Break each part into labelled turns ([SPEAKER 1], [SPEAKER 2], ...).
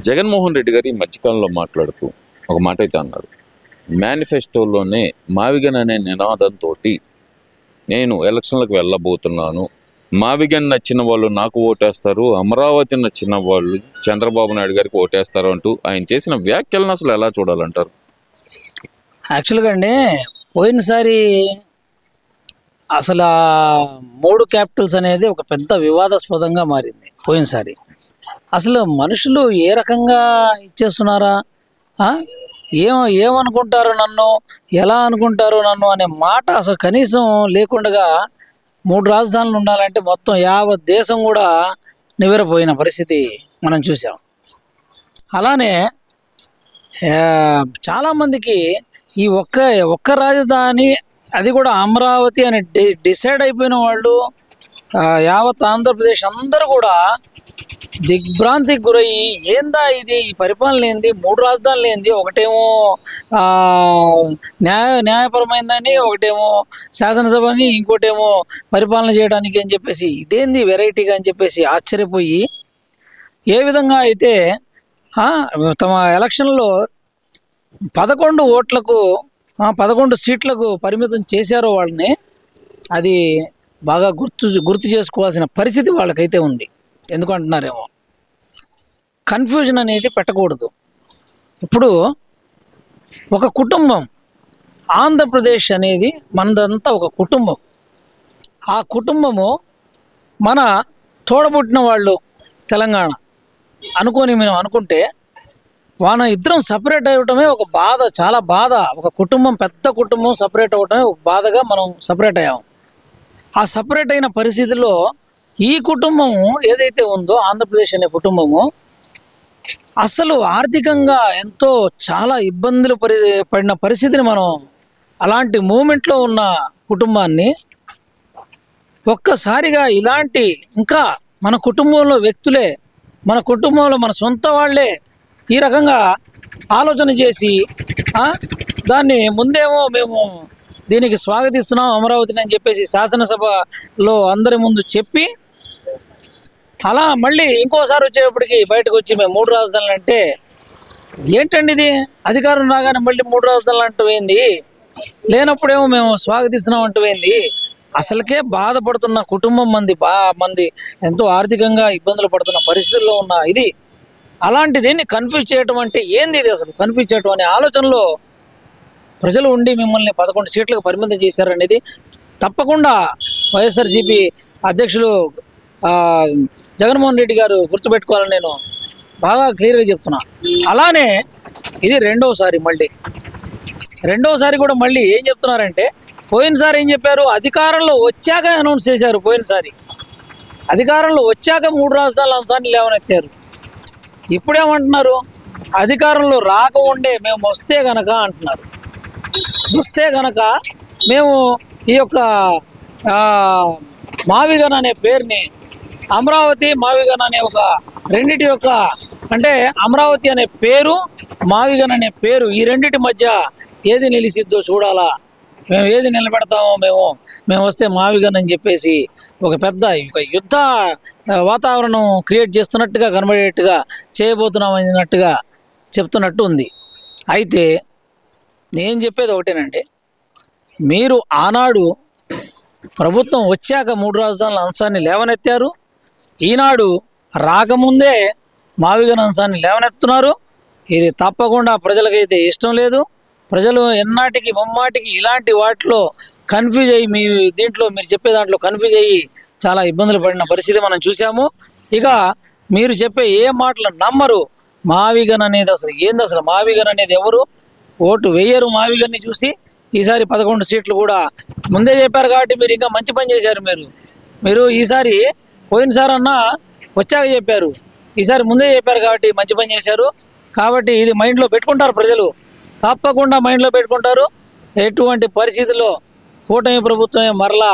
[SPEAKER 1] జగన్మోహన్ రెడ్డి గారు ఈ మధ్యకాలంలో మాట్లాడుతూ ఒక మాట అయితే అన్నారు. మేనిఫెస్టోలోనే మావిగన్ అనే నినాదంతో నేను ఎలక్షన్లకు వెళ్ళబోతున్నాను, మావిగన్ నచ్చిన వాళ్ళు నాకు ఓటేస్తారు, అమరావతి నచ్చిన వాళ్ళు చంద్రబాబు నాయుడు గారికి ఓటేస్తారు అంటూ ఆయన చేసిన వ్యాఖ్యలను అసలు ఎలా చూడాలంటారు?
[SPEAKER 2] యాక్చువల్గా అండి, పోయినసారి అసలు ఆ 3 క్యాపిటల్స్ అనేది ఒక పెద్ద వివాదాస్పదంగా మారింది. పోయినసారి అసలు మనుషులు ఏ రకంగా ఇచ్చేస్తున్నారా, ఆ? ఏమనుకుంటారు నన్ను, ఎలా అనుకుంటారు నన్ను అనే మాట అసలు కనీసం లేకుండా 3 రాజధానులు ఉండాలంటే మొత్తం యావత్ దేశం కూడా నివ్వెరపోయిన పరిస్థితి మనం చూసాం. అలానే చాలామందికి ఈ ఒక్క రాజధాని, అది కూడా అమరావతి అని డిసైడ్ అయిపోయిన వాళ్ళు యావత్ ఆంధ్రప్రదేశ్ అందరూ కూడా దిగ్భ్రాంతికి గురయ్యి, ఏందా ఇది, ఈ పరిపాలన ఏంది, 3 రాజధానులు ఏంది, ఒకటేమో న్యాయపరమైందని, ఒకటేమో శాసనసభని, ఇంకోటేమో పరిపాలన చేయడానికి అని చెప్పేసి, ఇదేంది వెరైటీగా అని చెప్పేసి ఆశ్చర్యపోయి, ఏ విధంగా అయితే తమ ఎలక్షన్లో 11 ఓట్లకు 11 సీట్లకు పరిమితం చేశారో వాళ్ళని, అది బాగా గుర్తు చేసుకోవాల్సిన పరిస్థితి వాళ్ళకైతే ఉంది. ఎందుకంటున్నారేమో, కన్ఫ్యూజన్ అనేది పెట్టకూడదు. ఇప్పుడు ఒక కుటుంబం, ఆంధ్రప్రదేశ్ అనేది మనదంతా ఒక కుటుంబం. ఆ కుటుంబము మన తోడబుట్టిన వాళ్ళు తెలంగాణ అనుకొని మేము అనుకుంటే, మన ఇద్దరం సపరేట్ అవ్వటమే ఒక బాధ, చాలా బాధ. ఒక కుటుంబం, పెద్ద కుటుంబం సపరేట్ అవ్వటమే ఒక బాధగా మనం సపరేట్ అయ్యాము. ఆ సపరేట్ అయిన పరిస్థితిలో ఈ కుటుంబము ఏదైతే ఉందో, ఆంధ్రప్రదేశ్ అనే కుటుంబము అసలు ఆర్థికంగా ఎంతో చాలా ఇబ్బందులు పడిన పరిస్థితిని మనం, అలాంటి మూమెంట్లో ఉన్న కుటుంబాన్ని ఒక్కసారిగా ఇలాంటి, ఇంకా మన కుటుంబంలో వ్యక్తులే, మన కుటుంబంలో మన సొంత వాళ్ళే ఈ రకంగా ఆలోచన చేసి, దాన్ని ముందేమో మేము దీనికి స్వాగతిస్తున్నాం అమరావతిని అని చెప్పేసి శాసనసభలో అందరి ముందు చెప్పి, అలా మళ్ళీ ఇంకోసారి వచ్చేటప్పటికి బయటకు వచ్చి మేము 3 రాజధానులు అంటే, ఏంటండి ఇది, అధికారం రాగానే మళ్ళీ 3 రాజధానులు అంటవేంది, లేనప్పుడేమో మేము స్వాగతిస్తున్నాం అంటవేంది. అసలుకే బాధపడుతున్న కుటుంబం మంది ఎంతో ఆర్థికంగా ఇబ్బందులు పడుతున్న పరిస్థితుల్లో ఉన్న ఇది, అలాంటి దీన్ని కన్ఫ్యూజ్ చేయటం అంటే ఏంది, ఇది అసలు కన్ఫ్యూజ్ చేయటం అనే ఆలోచనలో ప్రజలు ఉండి మిమ్మల్ని 11 సీట్లకు పరిమితం చేశారనేది తప్పకుండా వైఎస్ఆర్సీపీ అధ్యక్షులు జగన్మోహన్ రెడ్డి గారు గుర్తుపెట్టుకోవాలని నేను బాగా క్లియర్గా చెప్తున్నా. అలానే ఇది రెండోసారి కూడా మళ్ళీ ఏం చెప్తున్నారంటే, పోయినసారి ఏం చెప్పారు, అధికారంలో వచ్చాక అనౌన్స్ చేశారు. పోయినసారి అధికారంలో వచ్చాక 3 రాజధానుల అంశాన్ని లేవనెత్తారు. ఇప్పుడేమంటున్నారు, అధికారంలో రాకముందే మేము వస్తే గనక అంటున్నారు. వస్తే గనక మేము ఈ యొక్క మావిగన్ అనే పేరుని, అమరావతి మావిగన్ అనే ఒక రెండిటి యొక్క, అంటే అమరావతి అనే పేరు, మావిగన్ అనే పేరు, ఈ రెండిటి మధ్య ఏది నిలిసిద్దో చూడాలా, మేము ఏది నిలబెడతామో మేము వస్తే మావిగన్ అని చెప్పేసి ఒక పెద్ద యుద్ధ వాతావరణం క్రియేట్ చేస్తున్నట్టుగా, కనబడేట్టుగా చేయబోతున్నాం అన్నట్టుగా చెప్తున్నట్టు ఉంది. అయితే నేను చెప్పేది ఒకటేనండి, మీరు ఆనాడు ప్రభుత్వం వచ్చాక 3 రాజధానుల అంశాన్ని లేవనెత్తారు, ఈనాడు రాకముందే మావిగన్ అంశాన్ని లేవనెత్తున్నారు. ఇది తప్పకుండా ప్రజలకైతే ఇష్టం లేదు. ప్రజలు ఎన్నాటికి ముమ్మాటికి ఇలాంటి వాటిలో కన్ఫ్యూజ్ అయ్యి, దీంట్లో మీరు చెప్పే దాంట్లో కన్ఫ్యూజ్ అయ్యి చాలా ఇబ్బందులు పడిన పరిస్థితి మనం చూసాము. ఇక మీరు చెప్పే ఏ మాటలు నమ్మరు. మావిగన్ అనేది అసలు ఏంది, అసలు మావిగన్ అనేది ఎవరు, ఓటు వేయరు మావిగన్ని చూసి. ఈసారి 11 సీట్లు కూడా ముందే చెప్పారు కాబట్టి మీరు ఇంకా మంచి పని చేశారు. మీరు ఈసారి, పోయినసారి అన్నా వచ్చాక చెప్పారు, ఈసారి ముందే చెప్పారు కాబట్టి మంచి పని చేశారు. కాబట్టి ఇది మైండ్లో పెట్టుకుంటారు ప్రజలు, తప్పకుండా మైండ్లో పెట్టుకుంటారు. ఎటువంటి పరిస్థితుల్లో కూటమి ప్రభుత్వమే మరలా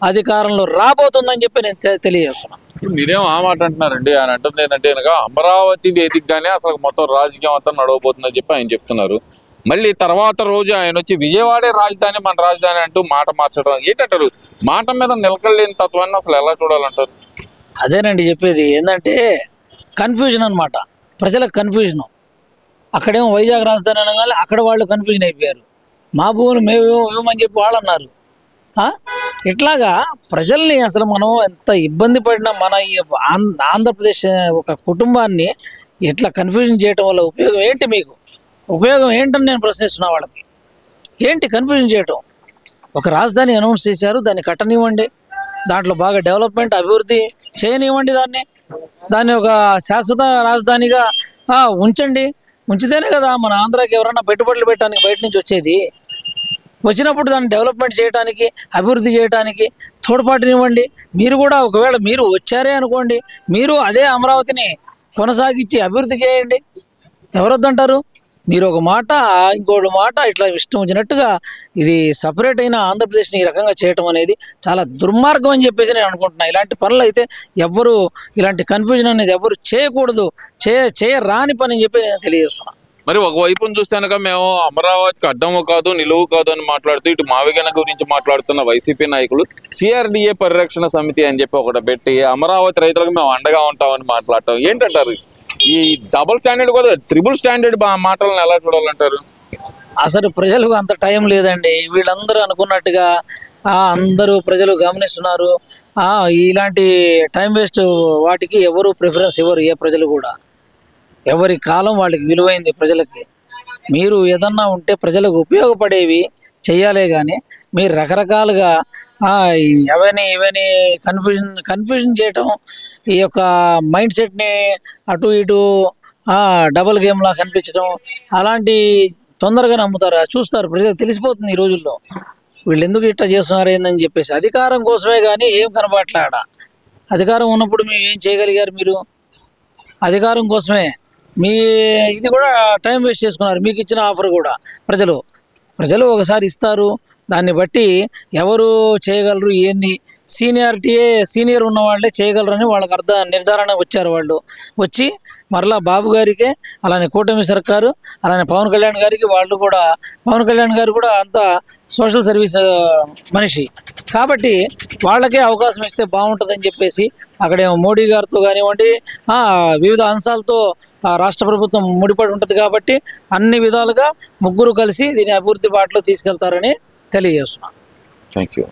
[SPEAKER 2] అధికారంలో రాబోతుందని చెప్పి నేను తెలియజేస్తున్నాను.
[SPEAKER 1] మీరేం ఆ మాట అంటున్నారండి? ఆయన అంటుంది ఏంటంటే కనుక అమరావతి వేదికగానే అసలు మొత్తం రాజకీయం అంతా నడవబోతుందని చెప్పి ఆయన చెప్తున్నారు. మళ్ళీ తర్వాత రోజు ఆయన వచ్చి విజయవాడే రాజధాని, మన రాజధాని అంటూ మాట మార్చడం ఏంటంటారు? మాట మీద నిలకడలేని తత్వాన్ని అసలు ఎలా చూడాలంటారు?
[SPEAKER 2] అదేనండి చెప్పేది, ఏంటంటే కన్ఫ్యూజన్ అనమాట. ప్రజలకు కన్ఫ్యూజను. అక్కడేమో వైజాగ్ రాజధాని అనగానే అక్కడ వాళ్ళు కన్ఫ్యూజన్ అయిపోయారు. మా భూములు మేము ఇవ్వమని చెప్పి వాళ్ళు అన్నారు. ఇట్లాగా ప్రజల్ని అసలు మనం ఎంత ఇబ్బంది పడినా మన ఈ ఆంధ్రప్రదేశ్ ఒక కుటుంబాన్ని ఇట్లా కన్ఫ్యూజన్ చేయటం వల్ల ఉపయోగం ఏంటి? మీకు ఉపయోగం ఏంటని నేను ప్రశ్నిస్తున్నా వాళ్ళకి. ఏంటి కన్ఫ్యూజన్ చేయటం? ఒక రాజధాని అనౌన్స్ చేశారు, దాన్ని కట్టనివ్వండి, దాంట్లో బాగా డెవలప్మెంట్ అభివృద్ధి చేయనివ్వండి, దాన్ని ఒక శాశ్వత రాజధానిగా ఉంచండి. ఉంచితేనే కదా మన ఆంధ్రాకి ఎవరైనా పెట్టుబడులు పెట్టడానికి బయట నుంచి వచ్చేది. వచ్చినప్పుడు దాన్ని డెవలప్మెంట్ చేయడానికి, అభివృద్ధి చేయడానికి తోడ్పాటునివ్వండి. మీరు కూడా ఒకవేళ మీరు వచ్చారే అనుకోండి, మీరు అదే అమరావతిని కొనసాగించి అభివృద్ధి చేయండి. ఎవరొద్దంటారు? మీరు ఒక మాట ఇంకోటి మాట ఇట్లా ఇష్టం వచ్చినట్టుగా ఇది సపరేట్ అయిన ఆంధ్రప్రదేశ్ని ఈ రకంగా చేయటం అనేది చాలా దుర్మార్గం అని చెప్పేసి నేను అనుకుంటున్నా. ఇలాంటి పనులు అయితే ఎవ్వరు, ఇలాంటి కన్ఫ్యూజన్ అనేది ఎవరు చేయకూడదు, చేయరాని పని అని చెప్పి నేను తెలియజేస్తున్నాను.
[SPEAKER 1] మరి ఒకవైపున చూస్తే కనుక మేము అమరావతికి అడ్డము కాదు నిలువు కాదు అని మాట్లాడుతూ ఇటు మావిగన గురించి మాట్లాడుతున్న వైసీపీ నాయకులు సిఆర్డిఏ పరిరక్షణ సమితి అని చెప్పి ఒకటి పెట్టి అమరావతి రైతులకు మేము అండగా ఉంటామని మాట్లాడటం ఏంటంటారు? ఈ డబుల్ స్టాండర్డ్ కూడా త్రిబుల్ స్టాండర్డ్ మాటలను ఎలా చూడాలంటారు?
[SPEAKER 2] అసలు ప్రజలకు అంత టైం లేదండి. వీళ్ళందరూ అనుకున్నట్టుగా అందరూ ప్రజలు గమనిస్తున్నారు. ఇలాంటి టైం వేస్ట్ వాటికి ఎవరు ప్రిఫరెన్స్ ఇవ్వరు. ఏ ప్రజలు కూడా ఎవరి కాలం వాళ్ళకి విలువైంది. ప్రజలకి మీరు ఏదన్నా ఉంటే ప్రజలకు ఉపయోగపడేవి చెయ్యాలే కానీ మీరు రకరకాలుగా ఇవన్నీ కన్ఫ్యూజన్ చేయటం, ఈ యొక్క మైండ్ సెట్ని అటు ఇటు డబుల్ గేమ్లా కనిపించడం, అలాంటి తొందరగా నమ్ముతారు, చూస్తారు, ప్రజలకు తెలిసిపోతుంది ఈ రోజుల్లో వీళ్ళు ఎందుకు ఇట్లా చేస్తున్నారు ఏందని చెప్పేసి. అధికారం కోసమే కానీ ఏం కనపట్ల. అధికారం ఉన్నప్పుడు మీరు ఏం చేయగలిగారు? మీరు అధికారం కోసమే ఇది కూడా టైం వేస్ట్ చేసుకున్నారు. మీకు ఇచ్చిన ఆఫర్ కూడా ప్రజలు ఒకసారి ఇస్తారు, దాన్ని బట్టి ఎవరు చేయగలరు ఏంది సీనియర్ ఉన్న వాళ్ళే చేయగలరని వాళ్ళకి నిర్ధారణ వచ్చారు. వాళ్ళు వచ్చి మరలా బాబు గారికే, అలానే కూటమి సర్కారు, అలానే పవన్ కళ్యాణ్ గారికి, పవన్ కళ్యాణ్ గారు కూడా అంత సోషల్ సర్వీస్ మనిషి కాబట్టి వాళ్ళకే అవకాశం ఇస్తే బాగుంటుందని చెప్పేసి అక్కడేమో మోడీ గారితో కానివ్వండి వివిధ అంశాలతో రాష్ట్ర ప్రభుత్వం ముడిపడి ఉంటుంది కాబట్టి అన్ని విధాలుగా ముగ్గురు కలిసి దీని అభివృద్ధి బాటలో తీసుకెళ్తారని తెలియజేస్తున్నాను.
[SPEAKER 1] Thank you.